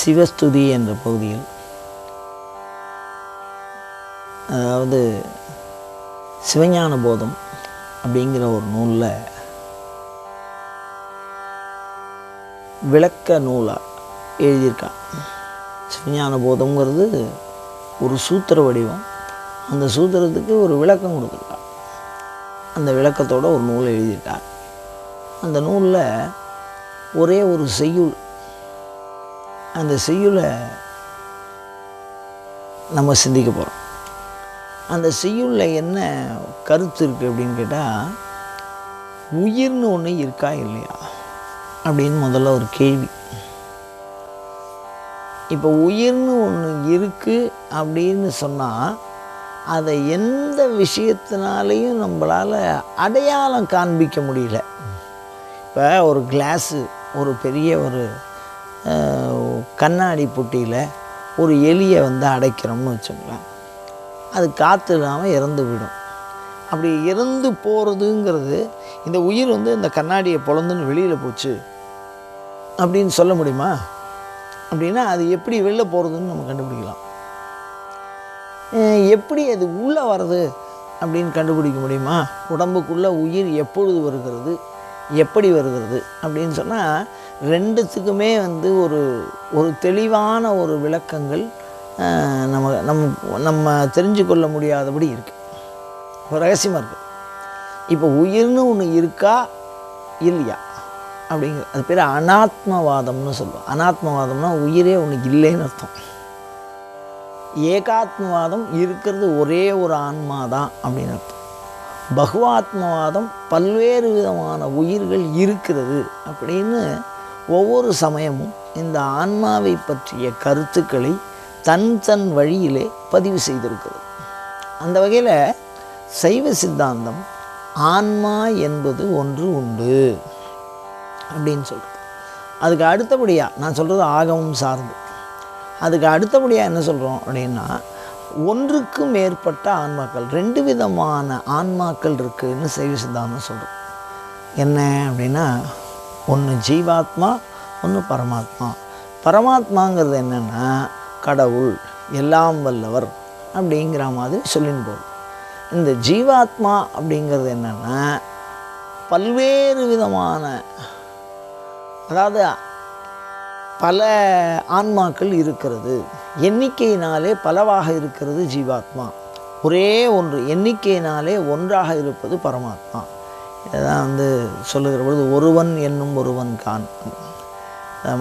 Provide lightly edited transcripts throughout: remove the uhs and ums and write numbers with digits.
சிவஸ்துதி என்ற பகுதியில், அதாவது சிவஞான போதம் அப்படிங்கிற ஒரு நூலில் விளக்க நூலாக எழுதியிருக்கான். சிவஞான போதம்ங்கிறது ஒரு சூத்திர வடிவம். அந்த சூத்திரத்துக்கு ஒரு விளக்கம் கொடுத்துருக்கான். அந்த விளக்கத்தோட ஒரு நூல் எழுதியிருக்கான். அந்த நூலில் ஒரே ஒரு செய்யுள், அந்த செய்யுளை நம்ம சிந்திக்க போகிறோம். அந்த செய்யுளில் என்ன கருத்து இருக்குது அப்படின்னு கேட்டால், உயிர்னு ஒன்று இருக்கா இல்லையா அப்படின்னு முதல்ல ஒரு கேள்வி. இப்போ உயிர்னு ஒன்று இருக்குது அப்படின்னு சொன்னால், அதை எந்த விஷயத்தினாலையும் நம்மளால் அடையாளம் காண்பிக்க முடியல. இப்போ ஒரு கிளாஸு, ஒரு பெரிய ஒரு கண்ணாடி புட்டியில் ஒரு எலியை அடைக்கிறோம்னு வச்சுக்கலாம். அது காற்று இல்லாமல் இறந்து விடும். அப்படி இறந்து போகிறதுங்கிறது, இந்த உயிர் இந்த கண்ணாடியை பொழந்துன்னு வெளியில் போச்சு அப்படின்னு சொல்ல முடியுமா? அப்படின்னா அது எப்படி வெளில போகிறதுன்னு நம்ம கண்டுபிடிக்கலாம். எப்படி அது உள்ளே வர்றது அப்படின்னு கண்டுபிடிக்க முடியுமா? உடம்புக்குள்ளே உயிர் எப்பொழுது வருகிறது, எப்படி வருகிறது அப்படின்னு சொன்னால், ரெண்டுத்துக்குமே ஒரு தெளிவான ஒரு விளக்கங்கள் நம்ம தெரிஞ்சு கொள்ள முடியாதபடி இருக்குது. ஒரு ரகசியமாக இருக்குது. இப்போ உயிர்னு ஒன்று இருக்கா இல்லையா அப்படிங்கிற, அது பேர் அனாத்மவாதம்னு சொல்லுவோம். அனாத்மவாதம்னா உயிரே ஒன்று இல்லைன்னு அர்த்தம். ஏகாத்மவாதம் இருக்கிறது ஒரே ஒரு ஆன்மா தான் அப்படின்னு அர்த்தம். பகுவாத்மவாதம் பல்வேறு விதமான உயிர்கள் இருக்கிறது அப்படின்னு ஒவ்வொரு சமயமும் இந்த ஆன்மாவை பற்றிய கருத்துக்களை தன் வழியிலே பதிவு செய்திருக்கிறது. அந்த வகையில் சைவ சித்தாந்தம் ஆன்மா என்பது ஒன்று உண்டு அப்படின்னு சொல்கிறது. அதுக்கு அடுத்தபடியாக நான் சொல்கிறது ஆகமம் சார்ந்து. அதுக்கு அடுத்தபடியாக என்ன சொல்கிறோம் அப்படின்னா, ஒன்றுக்கு மேற்பட்ட ஆன்மாக்கள், 2 விதமான ஆன்மாக்கள் இருக்குதுன்னு சைவ சித்தாந்தம் சொல்கிறோம். என்ன அப்படின்னா, ஒன்று ஜீவாத்மா, ஒன்று பரமாத்மா. பரமாத்மாங்கிறது என்னென்னா கடவுள், எல்லாம் வல்லவர் அப்படிங்கிற மாதிரி சொல்லின்னு போகுது. இந்த ஜீவாத்மா அப்படிங்கிறது என்னென்னா பல்வேறு விதமான, அதாவது பல ஆன்மாக்கள் இருக்கிறது, எண்ணிக்கையினாலே பலவாக இருக்கிறது ஜீவாத்மா. ஒரே ஒன்று, எண்ணிக்கையினாலே ஒன்றாக இருப்பது பரமாத்மா. இதான் சொல்லுகிற பொழுது ஒருவன் என்னும் ஒருவன் கான்.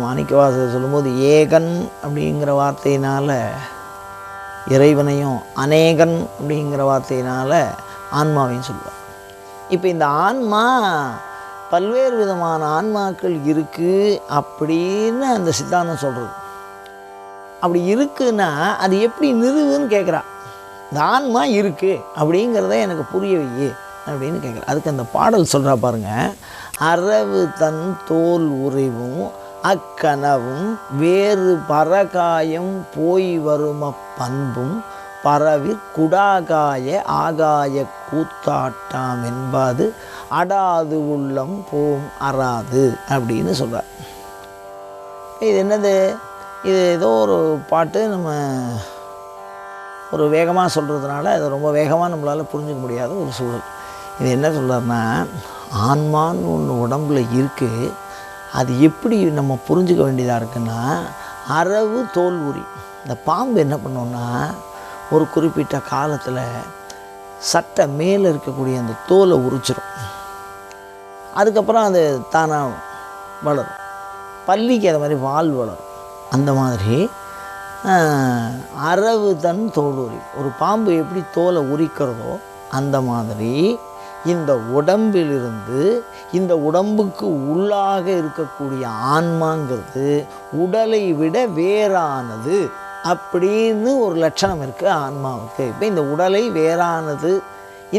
மாணிக்கவாசகர் சொல்லும்போது ஏகன் அப்படிங்கிற வார்த்தையினால் இறைவனையும், அநேகன் அப்படிங்கிற வார்த்தையினால் ஆன்மாவையும் சொல்லுவார். இப்போ இந்த ஆன்மா பல்வேறு விதமான ஆன்மாக்கள் இருக்குது அப்படின்னு அந்த சித்தாந்தம் சொல்கிறது. அப்படி இருக்குன்னா அது எப்படி நிறுவுன்னு கேட்குறா. இந்த ஆன்மா இருக்குது அப்படிங்கிறத எனக்கு புரிய வை அப்படின்னு கேட்குறா. அதுக்கு அந்த பாடல் சொல்கிறா பாருங்க. அரவு தன் தோல் உறைவும் அக்கனவும் வேறு பரகாயம் போய் வரும் பண்பும் பரவிற் குடாகாய ஆகாய கூத்தாட்டாம் என்பது அடாது உள்ளம் போம் அறாது அப்படின்னு சொல்கிறார். இது என்னது? இது ஏதோ ஒரு பாட்டு, நம்ம ஒரு வேகமாக சொல்கிறதுனால அது ரொம்ப வேகமாக நம்மளால் புரிஞ்சிக்க முடியாத ஒரு சூழல். இது என்ன சொல்கிறாருன்னா, ஆன்மான்னு ஒன்று உடம்புல இருக்குது. அது எப்படி நம்ம புரிஞ்சிக்க வேண்டியதாக இருக்குன்னா, அரவு தோல் உரி. இந்த பாம்பு என்ன பண்ணோன்னா, ஒரு குறிப்பிட்ட காலத்தில் சட்டை மேலே இருக்கக்கூடிய அந்த தோலை உரிச்சிடும். அதுக்கப்புறம் அது தானாக வளரும். பல்லிக்கு அது மாதிரி வால் வளரும். அந்த மாதிரி அரவு தன் தோல் உரி, ஒரு பாம்பு எப்படி தோலை உரிக்கிறதோ அந்த மாதிரி இந்த உடம்பிலிருந்து, இந்த உடம்புக்கு உள்ளாக இருக்கக்கூடிய ஆன்மாங்கிறது உடலை விட வேறானது அப்படின்னு ஒரு லட்சணம் இருக்குது ஆன்மாவுக்கு. இப்போ இந்த உடலை வேறானது,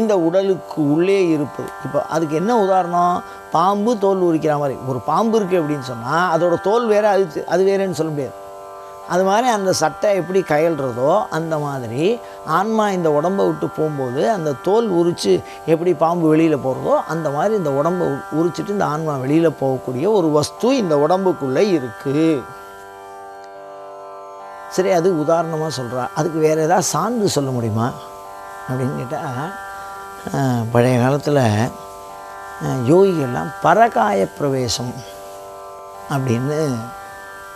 இந்த உடலுக்கு உள்ளே இருப்பது. இப்போ அதுக்கு என்ன உதாரணம்? பாம்பு தோல் உரிக்கிற மாதிரி. ஒரு பாம்பு இருக்குது அப்படின்னு சொன்னால் அதோட தோல் வேறு, அது வேறேன்னு சொல்ல முடியாது. அது மாதிரி அந்த சட்டை எப்படி கயல்றதோ அந்த மாதிரி ஆன்மா இந்த உடம்பை விட்டு போகும்போது அந்த தோல் உரித்து எப்படி பாம்பு வெளியில் போகிறதோ அந்த மாதிரி இந்த உடம்பை உரிச்சிட்டு இந்த ஆன்மா வெளியில் போகக்கூடிய ஒரு வஸ்து இந்த உடம்புக்குள்ளே இருக்குது. சரி, அது உதாரணமாக சொல்கிறா. அதுக்கு வேறு ஏதாவது சான்று சொல்ல முடியுமா அப்படின்னு கேட்டால், பழைய காலத்தில் யோகிகள்லாம் பரகாய பிரவேசம் அப்படின்னு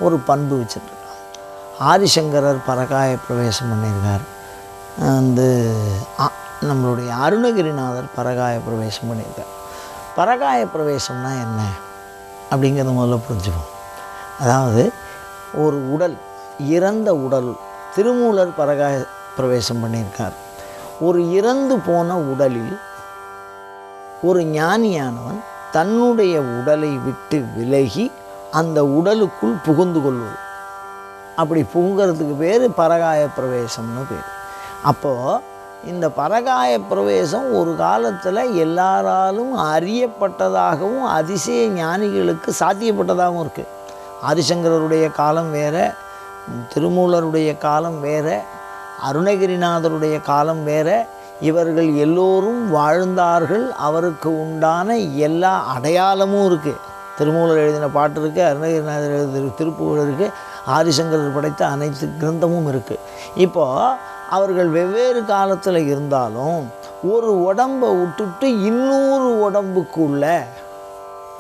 ஒரு பண்பு வச்சுருக்காங்க. ஆதிசங்கரர் பரகாய பிரவேசம் பண்ணியிருக்கார். நம்மளுடைய அருணகிரிநாதர் பரகாய பிரவேசம் பண்ணியிருக்கார். பரகாய பிரவேசம்னா என்ன அப்படிங்கிறத முதல்ல புரிஞ்சுப்போம். அதாவது ஒரு உடல், இறந்த உடல், திருமூலர் பரகாய பிரவேசம் பண்ணியிருக்கார். ஒரு இறந்து போன உடலில் ஒரு ஞானியானவன் தன்னுடைய உடலை விட்டு விலகி அந்த உடலுக்குள் புகுந்து கொள்வது. அப்படி புகுங்கிறதுக்கு பேர் பரகாய பிரவேசம்னு பேர். அப்போது இந்த பரகாய பிரவேசம் ஒரு காலத்தில் எல்லாராலும் அறியப்பட்டதாகவும் அதிசய ஞானிகளுக்கு சாத்தியப்பட்டதாகவும் இருக்குது. ஆதிசங்கரருடைய காலம் வேறு, திருமூலருடைய காலம் வேறு, அருணகிரிநாதருடைய காலம் வேறு. இவர்கள் எல்லோரும் வாழ்ந்தார்கள். அவருக்கு உண்டான எல்லா அடையாளமும் இருக்குது. திருமூலர் எழுதின பாட்டு இருக்குது, அருணகிரிநாதர் எழுதின திருப்புகழ் இருக்குது, ஆதிசங்கரர் படைத்த அனைத்து கிரந்தமும் இருக்குது. இப்போது அவர்கள் வெவ்வேறு காலத்தில் இருந்தாலும் ஒரு உடம்பை விட்டுட்டு இன்னொரு உடம்புக்குள்ள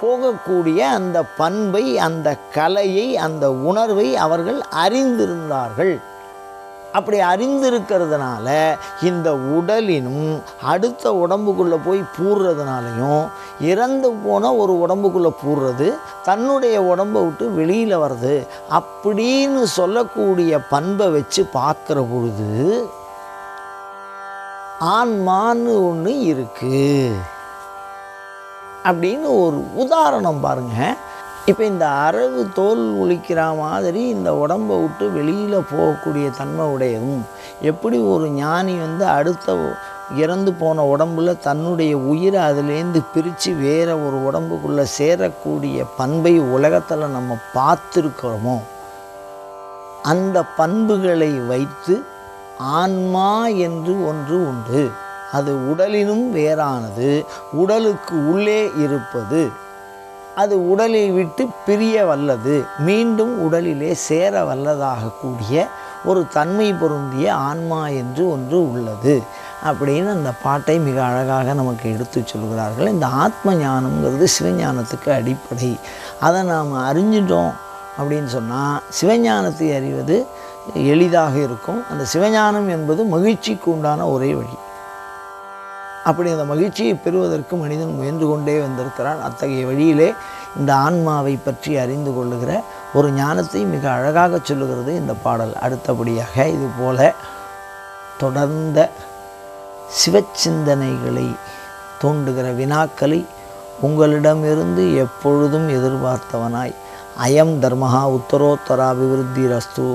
போகக்கூடிய அந்த பண்பை, அந்த கலையை, அந்த உணர்வை அவர்கள் அறிந்திருந்தார்கள். அப்படி அறிந்திருக்கிறதுனால இந்த உடலினும் அடுத்த உடம்புக்குள்ளே போய் பூர்றதுனாலையும், இறந்து போன ஒரு உடம்புக்குள்ளே பூர்றது, தன்னுடைய உடம்பை விட்டு வெளியில் வர்றது அப்படின்னு சொல்லக்கூடிய பண்பை வச்சு பார்க்குற பொழுது ஆன்மான்னு ஒன்று இருக்குது அப்படின்னு ஒரு உதாரணம் பாருங்கள். இப்போ இந்த அரவு தோல் ஒழிக்கிற மாதிரி இந்த உடம்பை விட்டு வெளியில் போகக்கூடிய தன்மை உடையதும், எப்படி ஒரு ஞானி அடுத்த இறந்து போன உடம்புல தன்னுடைய உயிரை அதுலேருந்து பிரித்து வேறு ஒரு உடம்புக்குள்ளே சேரக்கூடிய பண்பை உலகத்தில் நம்ம பார்த்துருக்கிறோமோ, அந்த பண்புகளை வைத்து ஆன்மா என்று ஒன்று உண்டு. அது உடலினும் வேறானது, உடலுக்கு உள்ளே இருப்பது, அது உடலை விட்டு பிரிய வல்லது, மீண்டும் உடலிலே சேர வல்லதாக கூடிய ஒரு தன்மை பொருந்திய ஆன்மா என்று ஒன்று உள்ளது அப்படின்னு அந்த பாட்டை மிக அழகாக நமக்கு எடுத்து சொல்கிறார்கள். இந்த ஆத்ம ஞானம்ங்கிறது சிவஞானத்துக்கு அடிப்படை. அதை நாம் அறிஞ்சிட்டோம் அப்படின்னு சொன்னால் சிவஞானத்தை அறிவது எளிதாக இருக்கும். அந்த சிவஞானம் என்பது மகிழ்ச்சிக்கு உண்டான ஒரே வழி. அப்படி அந்த மகிழ்ச்சியை பெறுவதற்கு மனிதன் முயன்று கொண்டே வந்திருக்கிறான். அத்தகைய வழியிலே இந்த ஆன்மாவை பற்றி அறிந்து கொள்ளுகிற ஒரு ஞானத்தை மிக அழகாக சொல்லுகிறது இந்த பாடல். அடுத்தபடியாக இதுபோல தொடர்ந்த சிவச்சிந்தனைகளை தூண்டுகிற வினாக்களை உங்களிடமிருந்து எப்பொழுதும் எதிர்பார்த்தவனாய், அயம் தர்மஹா உத்தரோத்தராபிவிருத்தி ரஸ்து.